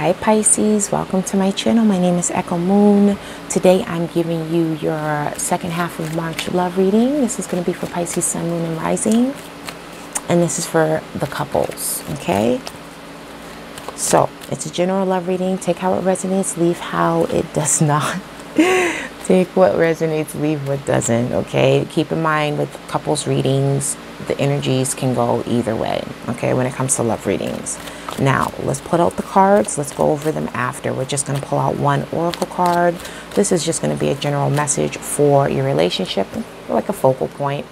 Hi Pisces, welcome to my channel. My name is Echo Moon. Today I'm giving you your second half of March love reading. This is going to be for Pisces, Sun, Moon, and Rising. And this is for the couples, okay? So, it's a general love reading. Take how it resonates, leave how it does not. Take what resonates, leave what doesn't, okay? Keep in mind with couples readings, the energies can go either way, okay, when it comes to love readings. Now, let's put out the cards. Let's go over them after. We're just going to pull out one oracle card. This is just going to be a general message for your relationship, like a focal point.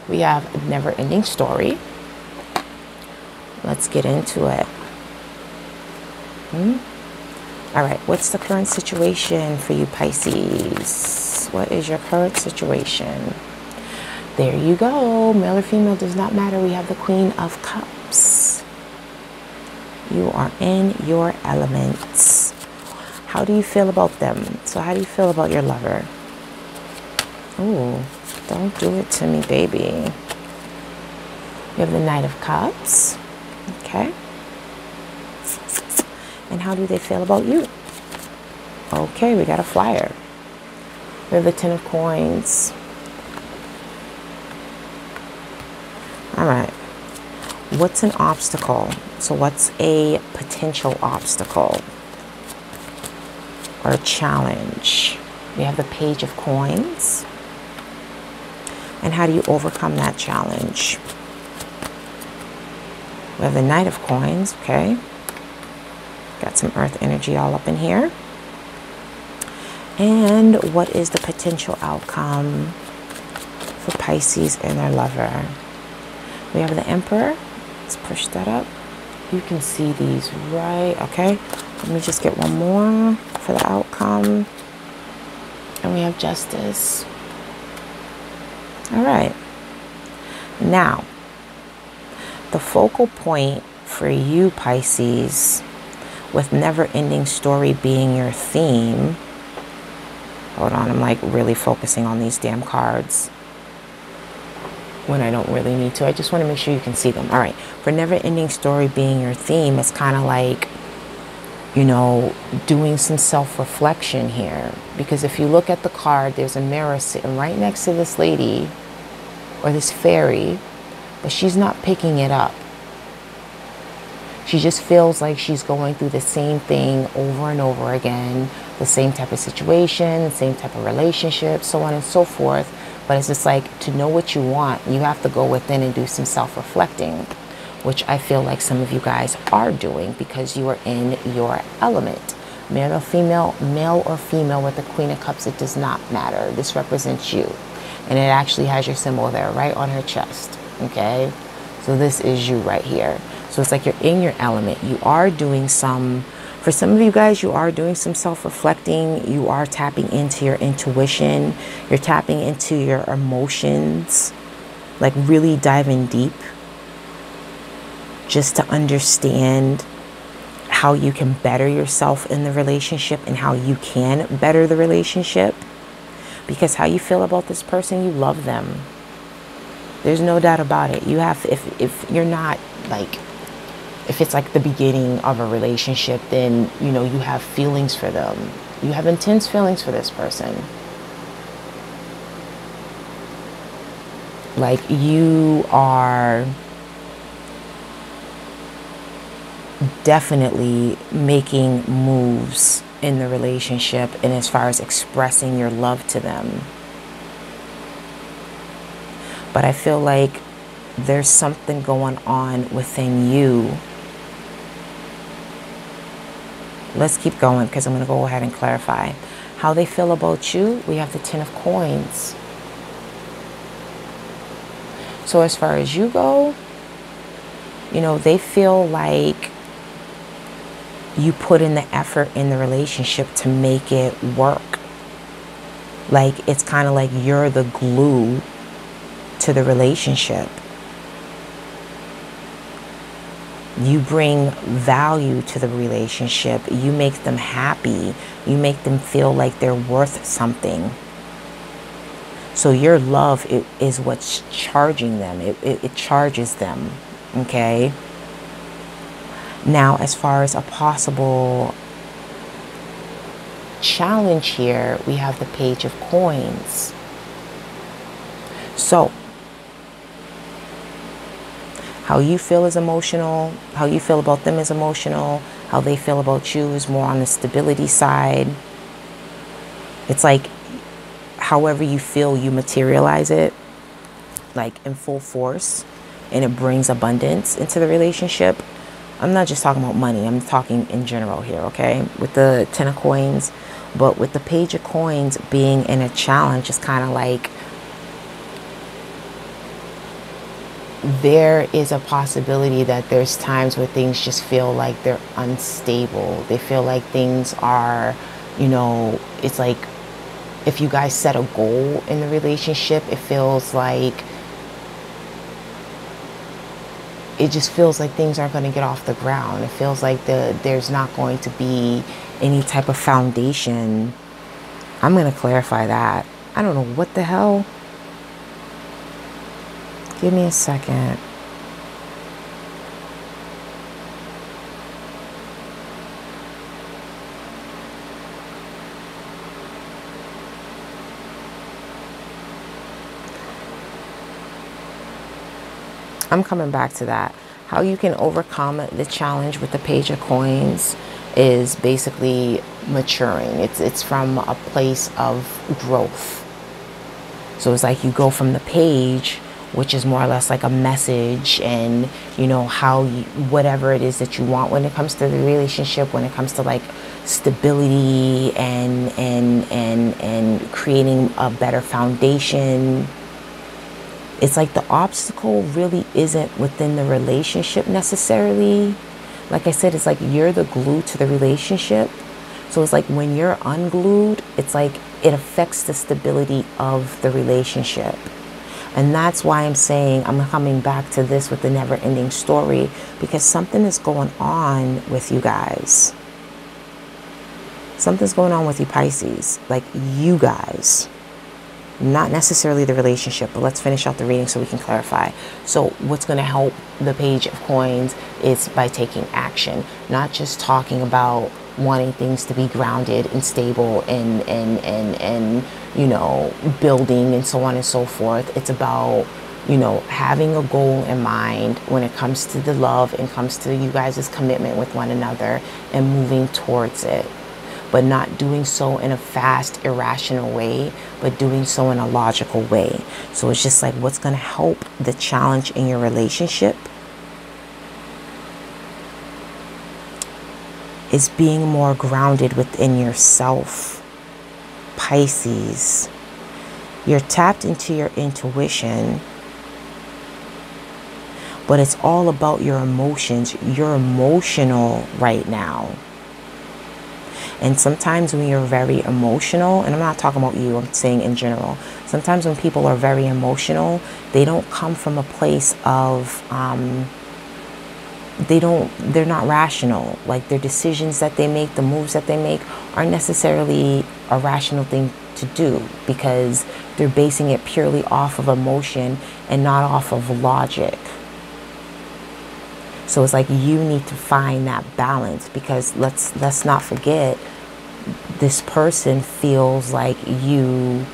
We have a never-ending story. Let's get into it. All right, what's the current situation for you, Pisces? What is your current situation? There you go. Male or female does not matter. We have the Queen of Cups. You are in your elements. How do you feel about them? So how do you feel about your lover? Ooh, don't do it to me, baby. You have the Knight of Cups. Okay. And how do they feel about you? Okay, we got a flyer. We have the Ten of Coins. All right. What's an obstacle? So what's a potential obstacle or a challenge? We have the Page of Coins. And how do you overcome that challenge? We have the Knight of Coins, okay. Got some earth energy all up in here. And what is the potential outcome for Pisces and their lover? We have the Emperor. Let's push that up. You can see these right, okay. Let me just get one more for the outcome. And we have Justice. All right. Now, the focal point for you, Pisces, with never-ending story being your theme. Hold on, I'm like really focusing on these damn cards when I don't really need to. I just want to make sure you can see them. All right, for never-ending story being your theme, it's kind of like, you know, doing some self-reflection here. Because if you look at the card, there's a mirror sitting right next to this lady or this fairy, but she's not picking it up. She just feels like she's going through the same thing over and over again, the same type of situation, the same type of relationship, so on and so forth. But it's just like, to know what you want, you have to go within and do some self-reflecting, which I feel like some of you guys are doing because you are in your element. Male or female with the Queen of Cups, it does not matter. This represents you. And it actually has your symbol there right on her chest, okay? So this is you right here. So it's like you're in your element. You are doing some, for some of you guys, you are doing some self-reflecting. You are tapping into your intuition. You're tapping into your emotions, like really diving deep just to understand how you can better yourself in the relationship and how you can better the relationship. Because how you feel about this person, you love them. There's no doubt about it. You have, if you're not like, if it's like the beginning of a relationship, then, you know, you have feelings for them. You have intense feelings for this person. Like you are definitely making moves in the relationship and as far as expressing your love to them. But I feel like there's something going on within you. Let's keep going because I'm going to go ahead and clarify how they feel about you. We have the Ten of Coins. So as far as you go, you know, they feel like you put in the effort in the relationship to make it work. Like it's kind of like you're the glue to the relationship. You bring value to the relationship. You make them happy. You make them feel like they're worth something. So your love is what's charging them. It charges them. Okay. Now, as far as a possible challenge here, we have the Page of Coins. So, how you feel is emotional, how you feel about them is emotional, how they feel about you is more on the stability side. It's like, however you feel, you materialize it, like in full force, and it brings abundance into the relationship. I'm not just talking about money, I'm talking in general here, okay? With the Ten of Coins, but with the Page of Coins being in a challenge, it's kind of like there is a possibility that there's times where things just feel like they're unstable. They feel like things are, you know, it's like if you guys set a goal in the relationship, it feels like, it just feels like things aren't going to get off the ground. It feels like there's not going to be any type of foundation. I'm going to clarify that. I don't know what the hell. Give me a second. I'm coming back to that. How you can overcome the challenge with the Page of Coins is basically maturing. It's from a place of growth. So it's like you go from the page, which is more or less like a message, and you know how you, whatever it is that you want when it comes to the relationship, when it comes to like stability and creating a better foundation. It's like the obstacle really isn't within the relationship necessarily. Like I said, it's like you're the glue to the relationship. So it's like when you're unglued, it's like it affects the stability of the relationship. And that's why I'm saying I'm coming back to this with the never-ending story, because something is going on with you guys. Something's going on with you, Pisces. Like you guys. Not necessarily the relationship, but let's finish out the reading so we can clarify. So what's going to help the Page of Coins is by taking action, not just talking about wanting things to be grounded and stable and you know, building and so on and so forth. It's about, you know, having a goal in mind when it comes to the love and comes to you guys' commitment with one another and moving towards it. But not doing so in a fast, irrational way, but doing so in a logical way. So it's just like what's going to help the challenge in your relationship is being more grounded within yourself, Pisces. You're tapped into your intuition, but it's all about your emotions. You're emotional right now. And sometimes when you're very emotional, and I'm not talking about you, I'm saying in general. Sometimes when people are very emotional, they don't come from a place of, they're not rational. Like their decisions that they make, the moves that they make aren't necessarily a rational thing to do, because they're basing it purely off of emotion and not off of logic. So it's like you need to find that balance, because let's not forget, this person feels like you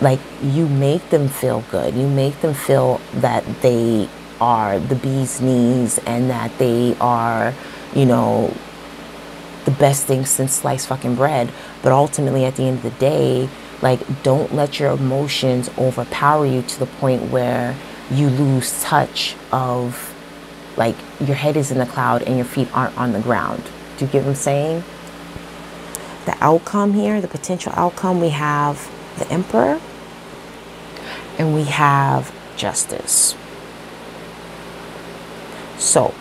make them feel good. You make them feel that they are the bee's knees and that they are, you know, the best thing since sliced fucking bread. But ultimately at the end of the day, like, don't let your emotions overpower you to the point where you lose touch of, like, your head is in the cloud and your feet aren't on the ground. Do you get what I'm saying? The outcome here, the potential outcome, we have the Emperor and we have Justice. So,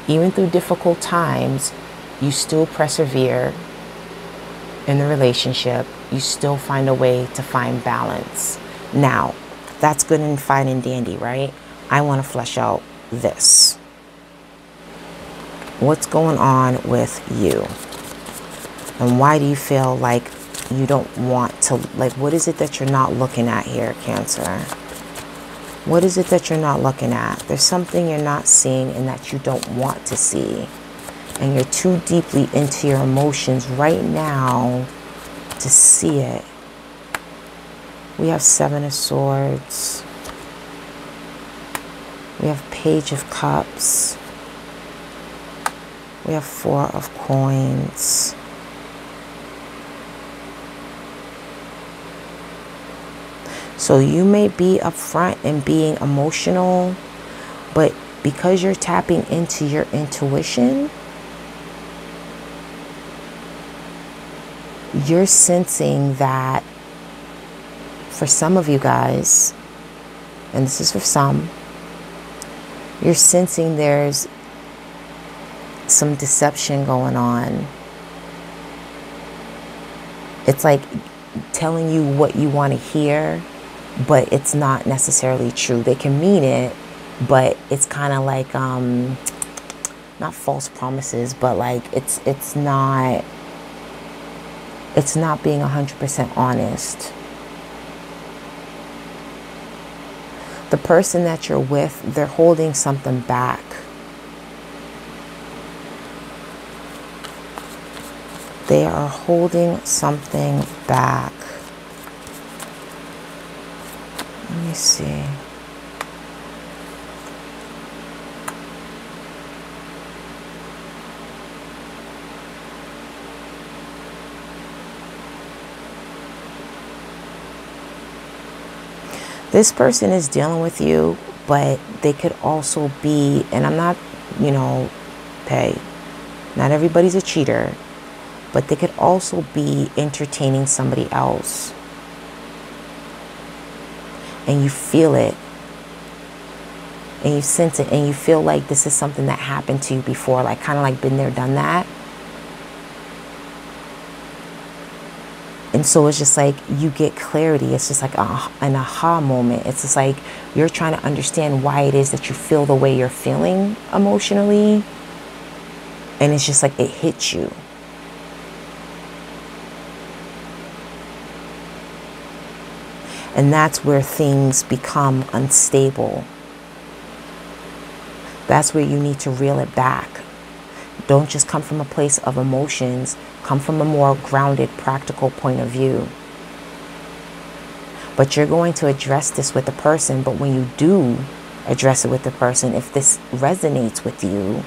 even through difficult times, you still persevere in the relationship. You still find a way to find balance. Now, that's good and fine and dandy, right? I want to flesh out this. What's going on with you? And why do you feel like you don't want to, like, what is it that you're not looking at here, Cancer? What is it that you're not looking at? There's something you're not seeing and that you don't want to see. And you're too deeply into your emotions right now to see it. We have 7 of Swords. We have Page of Cups. We have 4 of Coins. So you may be upfront and being emotional, but because you're tapping into your intuition, you're sensing that for some of you guys, and this is for some, you're sensing there's some deception going on. It's like telling you what you want to hear, but it's not necessarily true. They can mean it, but it's kind of like not false promises, but like it's not being 100% honest. The person that you're with, they're holding something back. They are holding something back. Let me see. This person is dealing with you, but they could also be, and I'm not, hey, not everybody's a cheater, but they could also be entertaining somebody else. And you feel it. And you sense it. And you feel like this is something that happened to you before. Like kind of like been there, done that. And so it's just like you get clarity. It's just like an aha moment. It's just like you're trying to understand why it is that you feel the way you're feeling emotionally. And it's just like it hits you. And that's where things become unstable. That's where you need to reel it back. Don't just come from a place of emotions. Come from a more grounded, practical point of view. But you're going to address this with the person. But when you do address it with the person, if this resonates with you,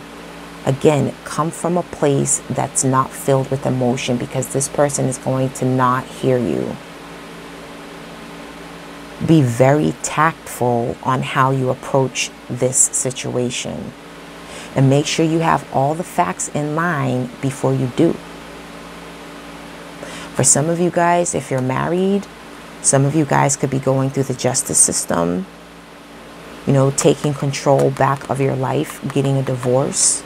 again, come from a place that's not filled with emotion, because this person is going to not hear you. Be very tactful on how you approach this situation. And make sure you have all the facts in line before you do. For some of you guys, if you're married, some of you guys could be going through the justice system, taking control back of your life, getting a divorce.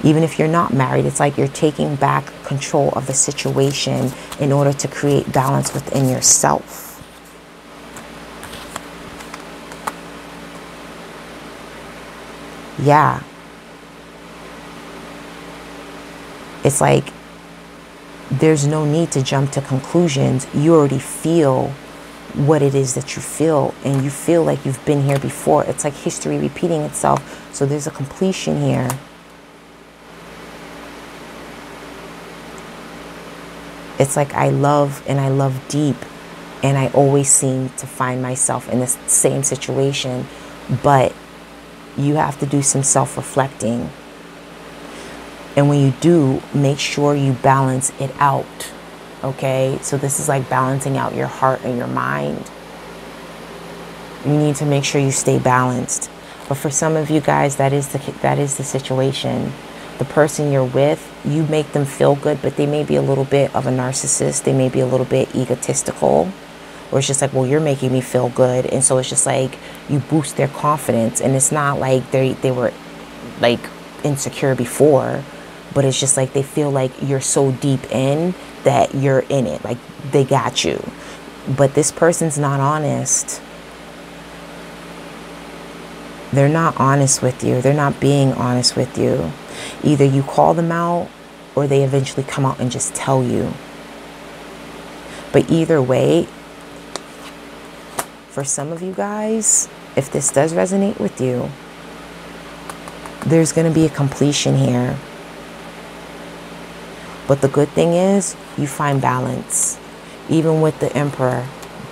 Even if you're not married, it's like you're taking back control of the situation in order to create balance within yourself. Yeah. It's like there's no need to jump to conclusions. You already feel what it is that you feel, and you feel like you've been here before. It's like history repeating itself. So there's a completion here. It's like I love and I love deep, and I always seem to find myself in this same situation, but you have to do some self-reflecting. And when you do, make sure you balance it out. Okay? So this is like balancing out your heart and your mind. You need to make sure you stay balanced. But for some of you guys, that is the situation. The person you're with, you make them feel good, but they may be a little bit of a narcissist. They may be a little bit egotistical. Or it's just like, well, you're making me feel good. And so it's just like you boost their confidence. And it's not like they were like insecure before, but it's just like they feel like you're so deep in that you're in it. Like they got you. But this person's not honest. They're not honest with you. They're not being honest with you. Either you call them out or they eventually come out and just tell you. But either way, For some of you guys, if this does resonate with you, there's going to be a completion here. But the good thing is you find balance. Even with the Emperor,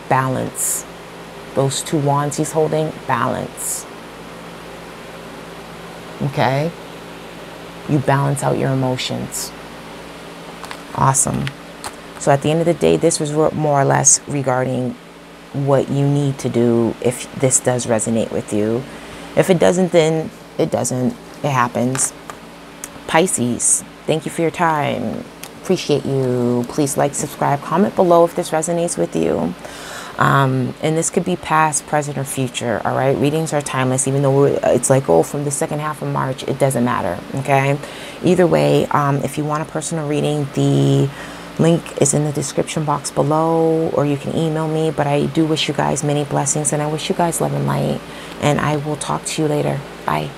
balance. Those 2 wands he's holding, balance. Okay? You balance out your emotions. Awesome. So at the end of the day, this was more or less regarding what you need to do if this does resonate with you. If it doesn't, then it doesn't. It happens. Pisces, thank you for your time. Appreciate you. Please like, subscribe, comment below if this resonates with you. And this could be past, present, or future. All right. Readings are timeless, even though it's like, oh, from the second half of March, it doesn't matter. Okay. Either way, if you want a personal reading, the link is in the description box below, or you can email me. But I do wish you guys many blessings, and I wish you guys love and light. And I will talk to you later. Bye.